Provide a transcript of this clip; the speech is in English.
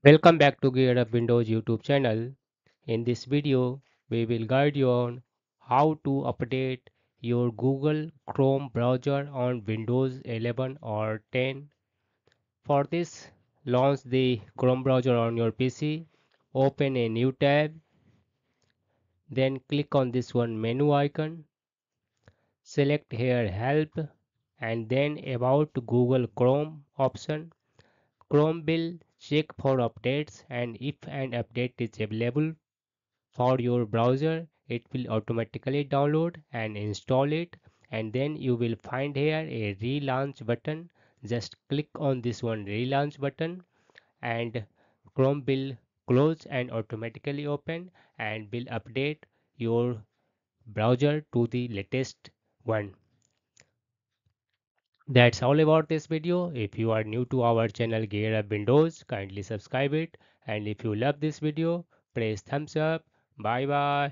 Welcome back to Gear Up Windows YouTube channel. In this video, we will guide you on how to update your Google Chrome browser on Windows 11 or 10. For this, launch the Chrome browser on your PC, open a new tab, then click on this one menu icon, select here Help and then About Google Chrome option. Chrome will check for updates and if an update is available for your browser, it will automatically download and install it, and then you will find here a relaunch button. Just click on this one relaunch button and Chrome will close and automatically open and will update your browser to the latest one. That's all about this video. If you are new to our channel Gear Up Windows, kindly subscribe it, and if you love this video, press thumbs up. Bye bye.